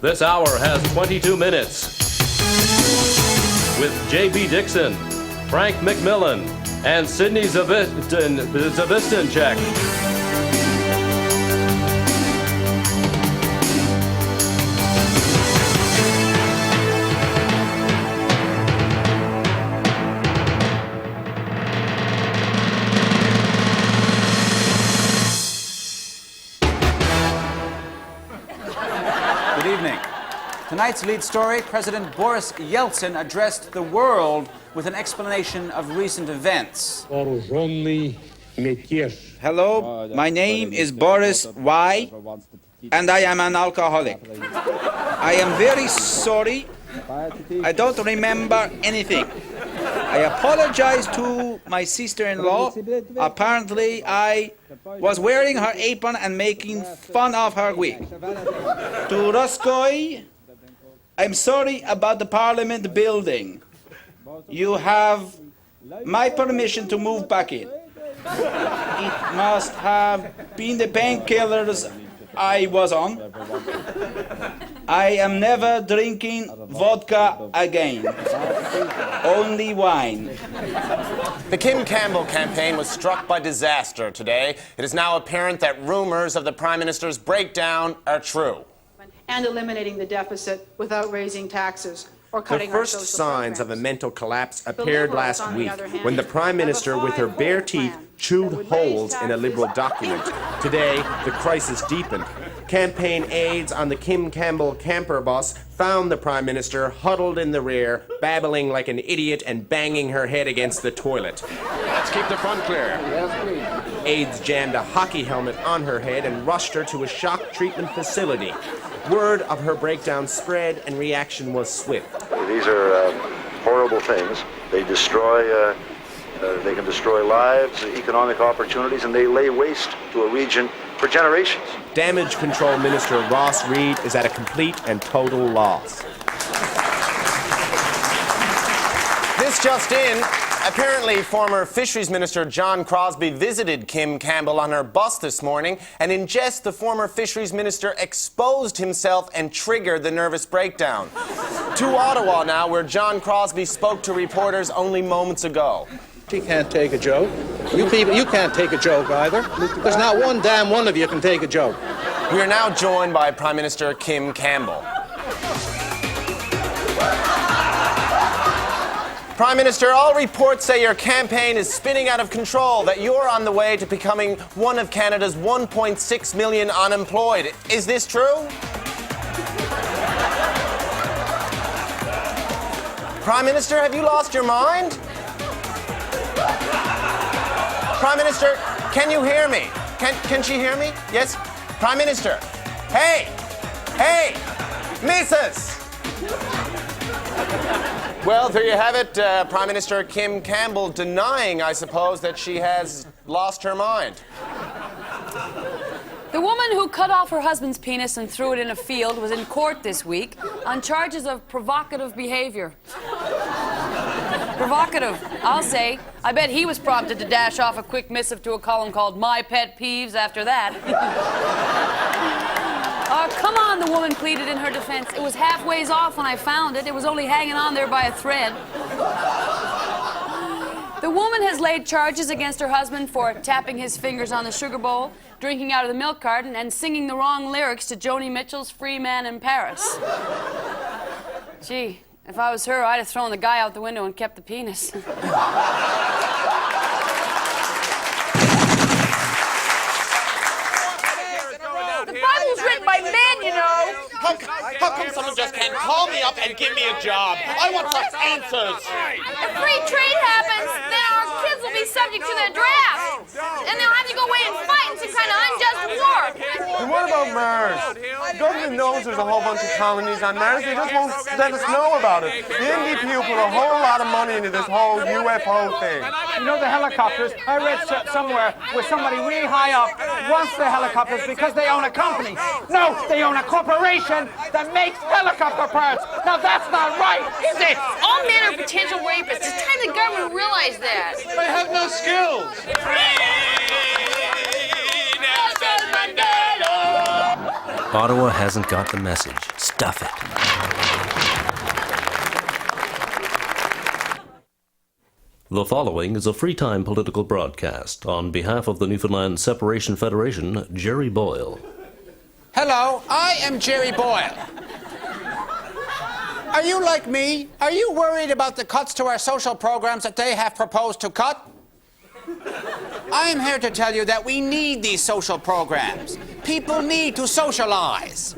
This hour has 22 minutes. With J.B. Dixon, Frank McMillan, and Sidney Zavistinchek. Good evening. Tonight's lead story, President Boris Yeltsin addressed the world with an explanation of recent events. Hello, my name is Boris Y, and I am an alcoholic. I am very sorry. I don't remember anything. I apologize to my sister-in-law. Apparently, I was wearing her apron and making fun of her wig. To Ruskoy, I'm sorry about the Parliament building. You have my permission to move back in. It must have been the painkillers I was on. I am never drinking vodka again. Only wine. The Kim Campbell campaign was struck by disaster today. It is now apparent that rumors of the Prime Minister's breakdown are true. And eliminating the deficit without raising taxes or cutting The first our social signs of a programs. mental collapse appeared Liberals, last on the week other hand, when the Prime have a Minister, with her bare teeth, plan chewed that would raise holes in a taxes. Liberal document. Today, the crisis deepened. Campaign aides on the Kim Campbell camper bus found the Prime Minister huddled in the rear, babbling like an idiot and banging her head against the toilet. Let's keep the front clear. Yes, please. Aides jammed a hockey helmet on her head and rushed her to a shock treatment facility. Word of her breakdown spread and reaction was swift. These are horrible things. They destroy, they can destroy lives, economic opportunities, and they lay waste to a region for generations. Damage Control Minister Ross Reed is at a complete and total loss. This just in. Apparently, former Fisheries Minister John Crosbie visited Kim Campbell on her bus this morning, and in jest, the former Fisheries Minister exposed himself and triggered the nervous breakdown. To Ottawa now, where John Crosbie spoke to reporters only moments ago. She can't take a joke. You people, you can't take a joke either. There's not one damn one of you can take a joke. We are now joined by Prime Minister Kim Campbell. Prime Minister, all reports say your campaign is spinning out of control, that you're on the way to becoming one of Canada's 1.6 million unemployed. Is this true? Prime Minister, have you lost your mind? Prime Minister, can you hear me? Can she hear me? Yes? Prime Minister, hey! Hey! Missus! Well, there you have it. Prime Minister Kim Campbell denying, I suppose, that she has lost her mind. The woman who cut off her husband's penis and threw it in a field was in court this week on charges of provocative behavior. Provocative, I'll say. I bet he was prompted to dash off a quick missive to a column called My Pet Peeves after that. Come on, the woman pleaded in her defense. It was halfways off when I found it. It was only hanging on there by a thread. The woman has laid charges against her husband for tapping his fingers on the sugar bowl, drinking out of the milk carton, and singing the wrong lyrics to Joni Mitchell's Free Man in Paris. Gee, if I was her, I'd have thrown the guy out the window and kept the penis. The Bible's written by men, you know. How come someone just can't call me up and give me a job? I want some answers. If free trade happens, then our kids will be subject to the draft. And they'll have to go away and fight in some kind of unjust war. And what about Mars? The government knows there's a whole bunch of colonies on Mars. They just won't let us know about it. The NDP will put a whole lot of money into this whole UFO thing. You know the helicopters? I read somewhere where somebody really high up wants the helicopters because they own a company. No, they own a corporation that makes helicopter parts. Now that's not right, is it? All men are potential rapists. It's time the government realized that. They have no skills. Ottawa hasn't got the message. Stuff it. The following is a free-time political broadcast. On behalf of the Newfoundland Separation Federation, Jerry Boyle. Hello, I am Jerry Boyle. Are you like me? Are you worried about the cuts to our social programs that they have proposed to cut? I am here to tell you that we need these social programs. People need to socialize.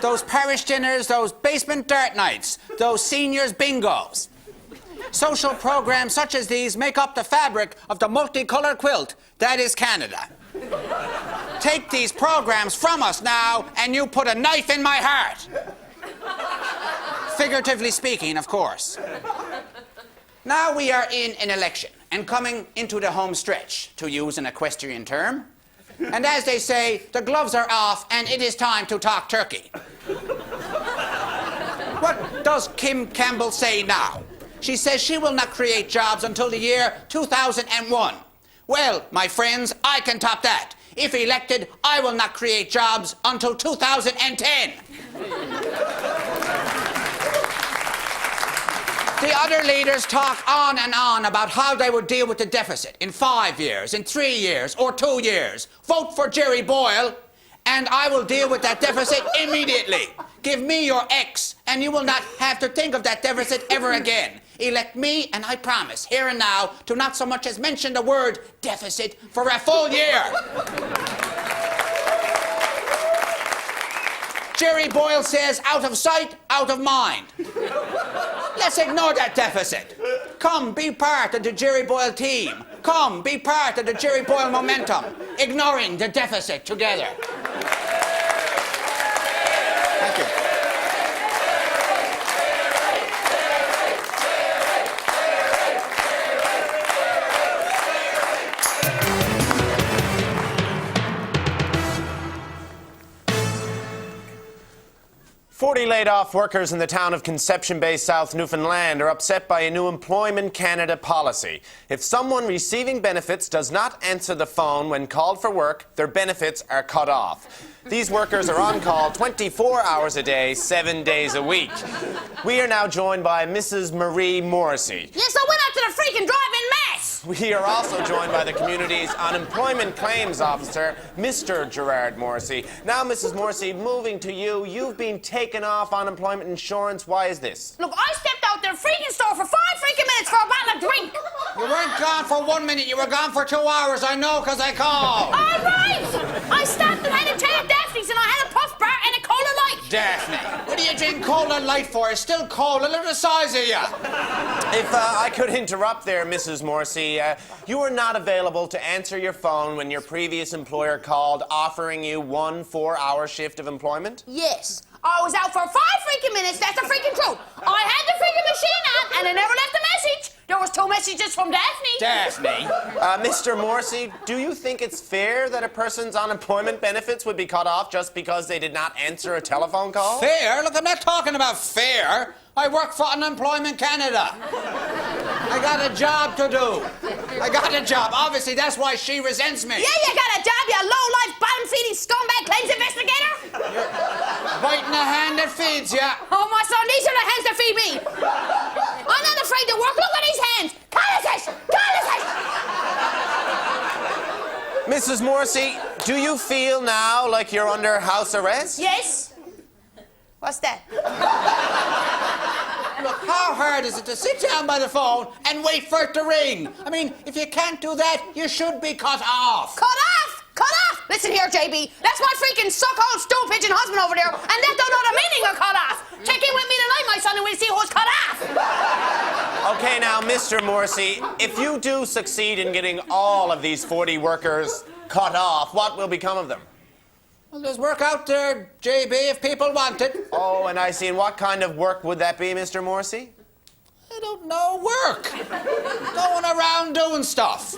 Those parish dinners, those basement dirt nights, those seniors bingos. Social programs such as these make up the fabric of the multicolored quilt that is Canada. Take these programs from us now, and you put a knife in my heart. Figuratively speaking, of course. Now we are in an election and coming into the home stretch, to use an equestrian term. And as they say, the gloves are off and it is time to talk turkey. What does Kim Campbell say now? She says she will not create jobs until the year 2001. Well, my friends, I can top that. If elected, I will not create jobs until 2010. The other leaders talk on and on about how they would deal with the deficit in 5 years, in 3 years, or 2 years. Vote for Jerry Boyle, and I will deal with that deficit immediately. Give me your X, and you will not have to think of that deficit ever again. Elect me, and I promise, here and now, to not so much as mention the word deficit for a full year. Jerry Boyle says, out of sight, out of mind. Let's ignore that deficit. Come, be part of the Jerry Boyle team. Come, be part of the Jerry Boyle momentum. Ignoring the deficit together. Thank you. 40 laid-off workers in the town of Conception Bay, South Newfoundland, are upset by a new Employment Canada policy. If someone receiving benefits does not answer the phone when called for work, their benefits are cut off. These workers are on call 24 hours a day, 7 days a week. We are now joined by Mrs. Marie Morrissey. Yes, I went out to the freaking drive-in mass. We are also joined by the community's unemployment claims officer, Mr. Gerard Morrissey. Now, Mrs. Morrissey, moving to you, you've been taken off unemployment insurance. Why is this? Look, I stepped out the freaking store for 5 freaking minutes for a bottle of drink. You weren't gone for 1 minute, you were gone for 2 hours. I know, because I called. All right. I stopped and had a chain of Daphne's and I had a puff bar and a cola light. Daphne, what do you drink cola light for? It's still cola, look at the size of you. If I could interrupt there, Mrs. Morrissey, you were not available to answer your phone when your previous employer called offering you 1 4-hour shift of employment? Yes. I was out for 5 freaking minutes, that's the freaking truth. I had the freaking machine on and I never left a message. There was 2 messages from Daphne. Daphne? Mr. Morrissey, do you think it's fair that a person's unemployment benefits would be cut off just because they did not answer a telephone call? Fair? Look, I'm not talking about fair. I work for Unemployment Canada. I got a job to do. I got a job. Obviously, that's why she resents me. Yeah, you got a job, you low-life, bottom-feeding scumbag claims investigator. You're biting the hand that feeds you. Oh, my son, these are the hands that feed me. I'm not afraid to work. Look at these hands. Colossus! Colossus! Mrs. Morrissey, do you feel now like you're under house arrest? Yes. What's that? Look, how hard is it to sit down by the phone and wait for it to ring? I mean, if you can't do that, you should be cut off. Cut off? Cut off? Listen here, JB. That's my freaking so-called stool pigeon husband over there, and that don't know the meaning of cut off. Check in with me tonight, my son, and we'll see who's cut off. Okay, now, Mr. Morrissey, if you do succeed in getting all of these 40 workers cut off, what will become of them? Well, there's work out there, JB, if people want it. Oh, and I see. And what kind of work would that be, Mr. Morrissey? I don't know. Work. Going around doing stuff.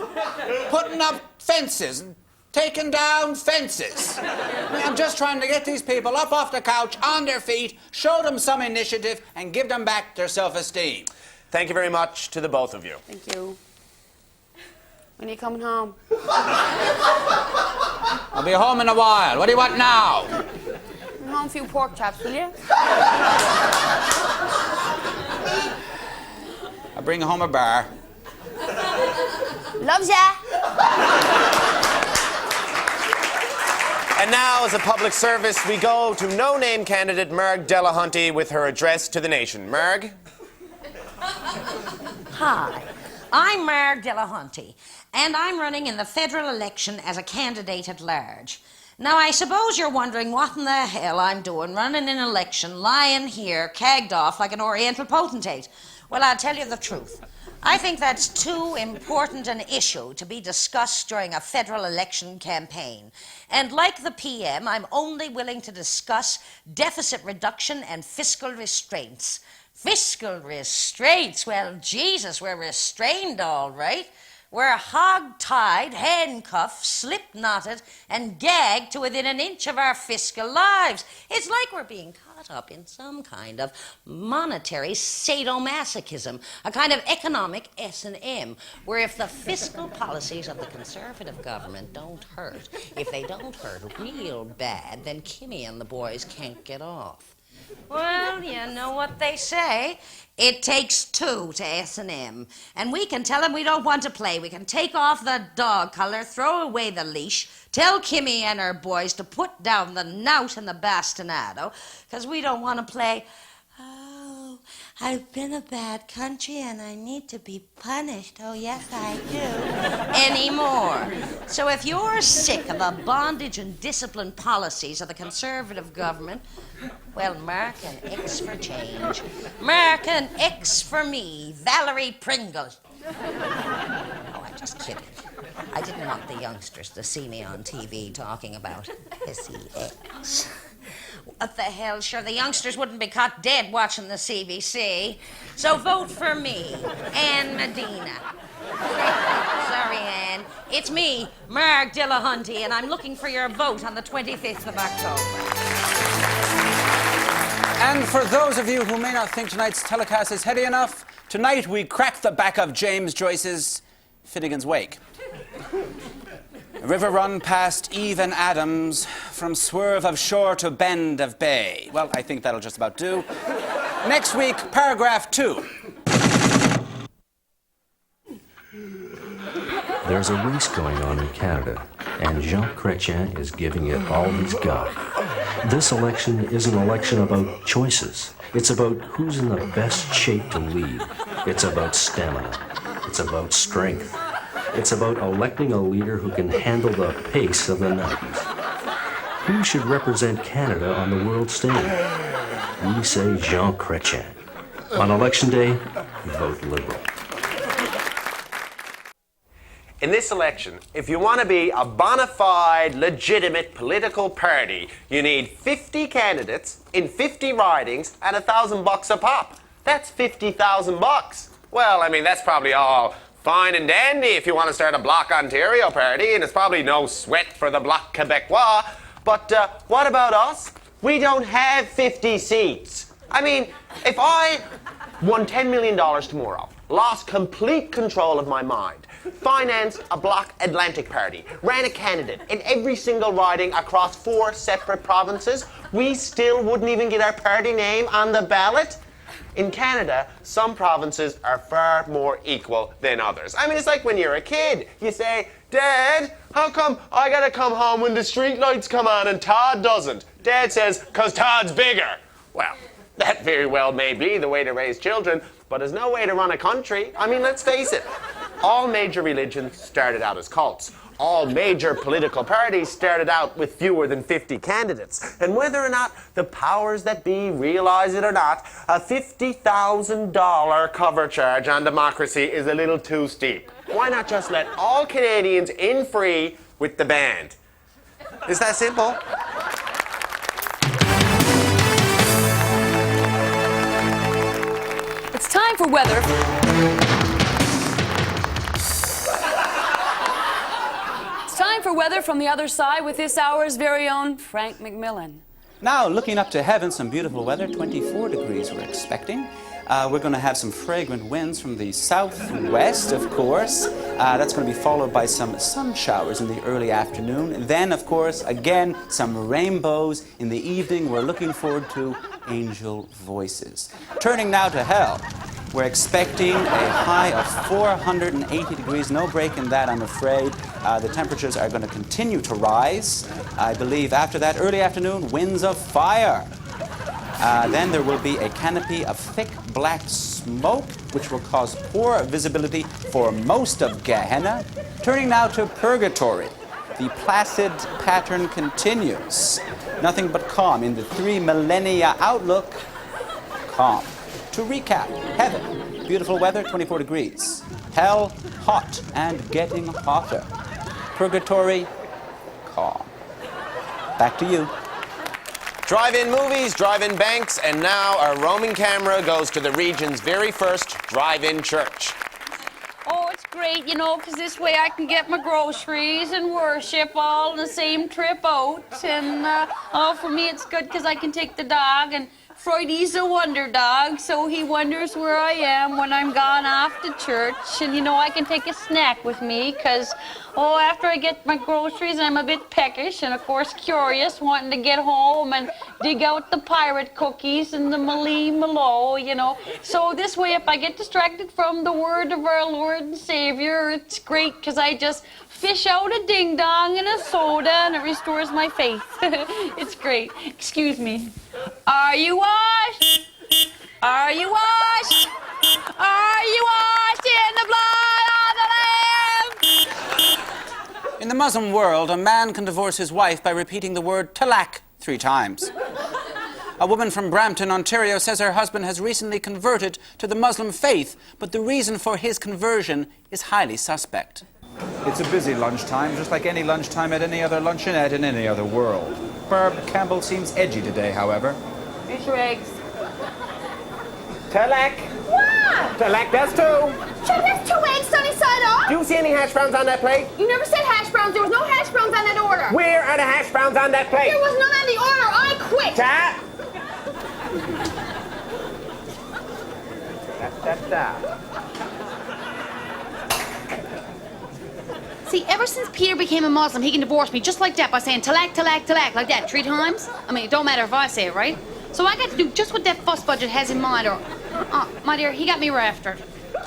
Putting up fences and taking down fences. I'm just trying to get these people up off the couch, on their feet, show them some initiative, and give them back their self-esteem. Thank you very much to the both of you. Thank you. When are you coming home? I'll be home in a while. What do you want now? I'm own few pork chops, will you? I'll bring home a bar. Loves ya. And now, as a public service, we go to no-name candidate Marg Delahunty with her address to the nation. Marg? Hi, I'm Marg Delahunty, and I'm running in the federal election as a candidate at large. Now, I suppose you're wondering what in the hell I'm doing running an election, lying here, cagged off like an oriental potentate. Well, I'll tell you the truth. I think that's too important an issue to be discussed during a federal election campaign. And like the PM, I'm only willing to discuss deficit reduction and fiscal restraints. Fiscal restraints? Well, Jesus, we're restrained all right. We're hog-tied, handcuffed, slip-knotted, and gagged to within an inch of our fiscal lives. It's like we're being caught up in some kind of monetary sadomasochism, a kind of economic S&M, where if the fiscal policies of the Conservative government don't hurt, if they don't hurt real bad, then Kimmy and the boys can't get off. Well, you know what they say. It takes two to S&M. And we can tell them we don't want to play. We can take off the dog collar, throw away the leash, tell Kimmy and her boys to put down the knout and the bastinado, because we don't want to play, oh, I've been a bad country and I need to be punished. Oh, yes, I do. Anymore. So if you're sick of the bondage and discipline policies of the Conservative government, well, mark an X for change. Mark an X for me, Valerie Pringle. Oh, I'm just kidding. I didn't want the youngsters to see me on TV talking about SEX. What the hell? Sure, the youngsters wouldn't be caught dead watching the CBC. So vote for me, Ann Medina. Sorry, Ann. It's me, Marg Delahunty, and I'm looking for your vote on the 25th of October. And for those of you who may not think tonight's telecast is heady enough, tonight we crack the back of James Joyce's Finnegan's Wake. A river run past Eve and Adams, from swerve of shore to bend of bay. Well, I think that'll just about do. Next week, paragraph 2. There's a race going on in Canada, and Jean Chrétien is giving it all he's got. This election is an election about choices. It's about who's in the best shape to lead. It's about stamina. It's about strength. It's about electing a leader who can handle the pace of the 90s. Who should represent Canada on the world stage? We say Jean Chrétien. On election day, vote Liberal. In this election, if you want to be a bona fide, legitimate political party, you need 50 candidates in 50 ridings at $1,000 a pop. That's $50,000. Well, I mean, that's probably all fine and dandy if you want to start a Bloc Ontario party, and it's probably no sweat for the Bloc Québécois. But what about us? We don't have 50 seats. I mean, if I won $10 million tomorrow, lost complete control of my mind, financed a Bloc Atlantic party, ran a candidate in every single riding across 4 separate provinces, we still wouldn't even get our party name on the ballot? In Canada, some provinces are far more equal than others. I mean, it's like when you're a kid. You say, Dad, how come I gotta come home when the street lights come on and Todd doesn't? Dad says, 'cause Todd's bigger. Well, that very well may be the way to raise children, but there's no way to run a country. I mean, let's face it. All major religions started out as cults. All major political parties started out with fewer than 50 candidates. And whether or not the powers that be realize it or not, a $50,000 cover charge on democracy is a little too steep. Why not just let all Canadians in free with the band? It's that simple. It's time for weather. It's time for weather from the other side with this hour's very own Frank McMillan. Now, looking up to heaven, some beautiful weather, 24 degrees we're expecting. We're going to have some fragrant winds from the southwest, of course. That's going to be followed by some sun showers in the early afternoon. And then, of course, again, some rainbows in the evening. We're looking forward to angel voices. Turning now to hell. We're expecting a high of 480 degrees. No break in that, I'm afraid. The temperatures are going to continue to rise. I believe after that early afternoon, winds of fire. Then there will be a canopy of thick black smoke, which will cause poor visibility for most of Gehenna. Turning now to purgatory. The placid pattern continues. Nothing but calm in the 3 millennia outlook. Calm. To recap, heaven, beautiful weather, 24 degrees. Hell, hot and getting hotter. Purgatory, calm. Back to you. Drive-in movies, drive-in banks, and now our roaming camera goes to the region's very first drive-in church. Oh, it's great, you know, because this way I can get my groceries and worship all on the same trip out. And, for me it's good because I can take the dog, and Freudie's a wonder dog, so he wonders where I am when I'm gone off to church. And, you know, I can take a snack with me because, after I get my groceries, I'm a bit peckish and, of course, curious, wanting to get home and dig out the pirate cookies and the Malie Malo, you know. So this way, if I get distracted from the word of our Lord and Savior, it's great because I just fish out a ding-dong and a soda and it restores my faith. It's great. Excuse me. Are you washed? Are you washed? Are you washed in the blood of the Lamb? In the Muslim world, a man can divorce his wife by repeating the word talak 3 times. A woman from Brampton, Ontario, says her husband has recently converted to the Muslim faith, but the reason for his conversion is highly suspect. It's a busy lunchtime, just like any lunchtime at any other luncheonette in any other world. Barb Campbell seems edgy today, however. Fish or eggs? Talak. What? Talak, that's 2. Sure, that's 2 eggs sunny side up. Do you see any hash browns on that plate? You never said hash browns. There was no hash browns on that order. Where are the hash browns on that plate? There was none on the order. I quit. Ta. Da. See, ever since Peter became a Muslim, he can divorce me just like that by saying talak, talak, talak, like that 3 times. I mean, it don't matter if I say it, right? So I got to do just what that fuss budget has in mind, or... my dear, he got me raftered.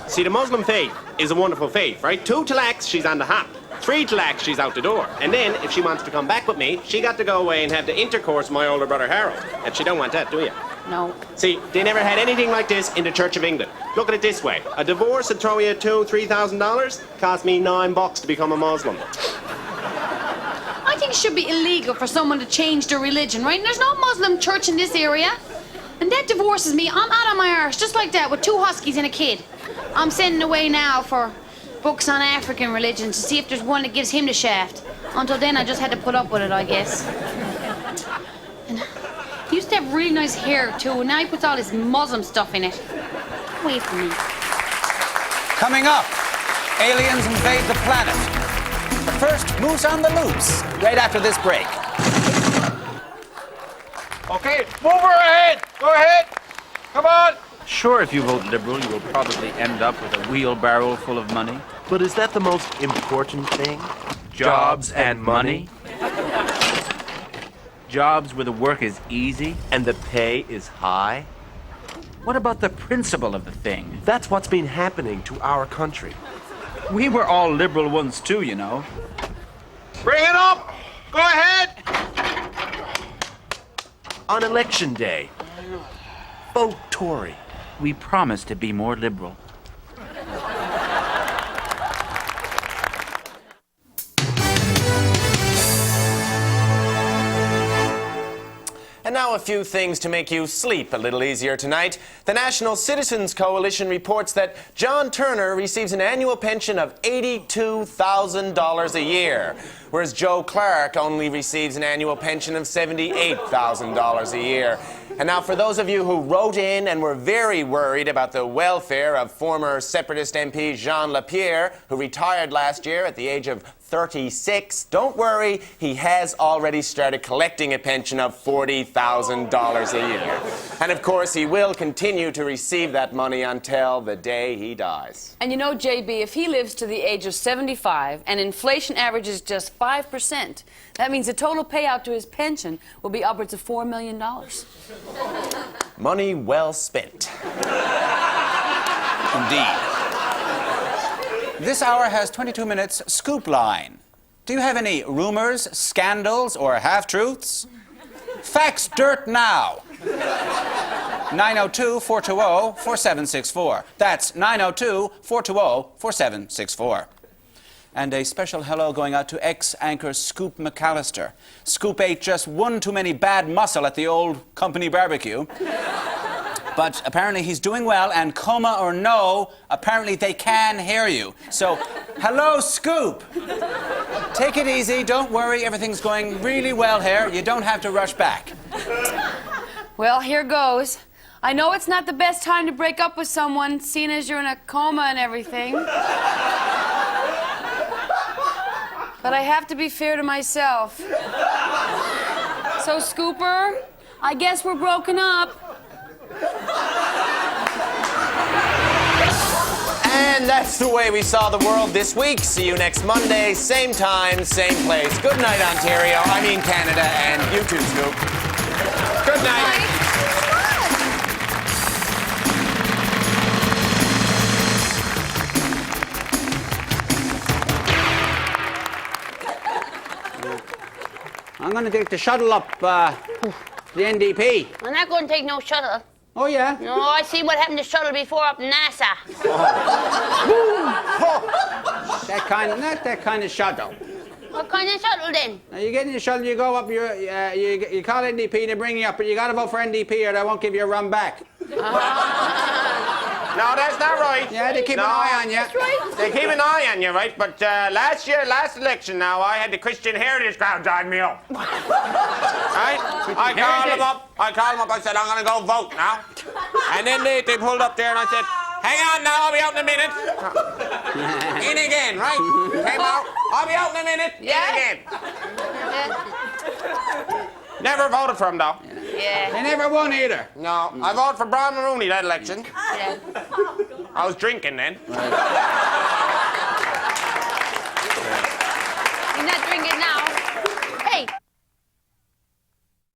See, the Muslim faith is a wonderful faith, right? 2 talaks, she's on the hop. 3 talaks, she's out the door. And then, if she wants to come back with me, she got to go away and have the intercourse with my older brother Harold. And she don't want that, do you? No. See, they never had anything like this in the Church of England. Look at it this way. A divorce would throw you $2,000-$3,000. Cost me $9 to become a Muslim. I think it should be illegal for someone to change their religion, right? And there's no Muslim church in this area. And that divorces me. I'm out on my arse, just like that, with 2 huskies and a kid. I'm sending away now for books on African religions to see if there's one that gives him the shaft. Until then, I just had to put up with it, I guess. And he used to have really nice hair, too, and now he puts all this Muslim stuff in it. Get away from me. Coming up, aliens invade the planet. But first, Moose on the Loose, right after this break. Okay, move her ahead. Go ahead. Come on. Sure, if you vote Liberal, you will probably end up with a wheelbarrow full of money. But is that the most important thing? Jobs and money. Jobs where the work is easy. And the pay is high? What about the principle of the thing? That's what's been happening to our country. We were all liberal once too, you know. Bring it up. Go ahead. On election day, vote Tory. We promised to be more liberal. And now a few things to make you sleep a little easier tonight. The National Citizens Coalition reports that John Turner receives an annual pension of $82,000 a year, whereas Joe Clark only receives an annual pension of $78,000 a year. And now for those of you who wrote in and were very worried about the welfare of former separatist MP Jean Lapierre, who retired last year at the age of 36. Don't worry, he has already started collecting a pension of $40,000 a year. And of course, he will continue to receive that money until the day he dies. And you know, JB, if he lives to the age of 75 and inflation averages just 5%, that means the total payout to his pension will be upwards of $4 million. Money well spent. Indeed. This hour has 22 minutes scoop line. Do you have any rumors, scandals, or half-truths? Fax dirt now. 902-420-4764. That's 902-420-4764. And a special hello going out to ex-anchor Scoop McAllister. Scoop ate just one too many bad mussel at the old company barbecue. But apparently he's doing well, and coma or no, apparently they can hear you. So, hello, Scoop. Take it easy, don't worry, everything's going really well here. You don't have to rush back. Well, here goes. I know it's not the best time to break up with someone, seeing as you're in a coma and everything. But I have to be fair to myself. So, Scooper, I guess we're broken up. And that's the way we saw the world this week. See you next Monday, same time, same place. Good night, Ontario. I mean Canada, and you too, Scoop. Good night. I'm going to take the shuttle up the NDP. I'm not going to take no shuttle. Oh, yeah? No, I see what happened to shuttle before up in NASA. Not that kind of shuttle. What kind of shuttle then? Now, you get in the shuttle, you go up, you call NDP, they bring you up, but you got to vote for NDP or they won't give you a run back. No, that's not right. Yeah, they keep an eye on you. That's right. They keep an eye on you, right? But last election now, I had the Christian Heritage crowd drag me up. Right? I called them up, I said, I'm going to go vote now. And then they pulled up there and I said, hang on now, I'll be out in a minute. In again, right? Came out, I'll be out in a minute. Yeah. In again. Yeah. Never voted for him, though. Yeah. They never won either. No, I voted for Brian Mulroney that election. Yeah. I was drinking then.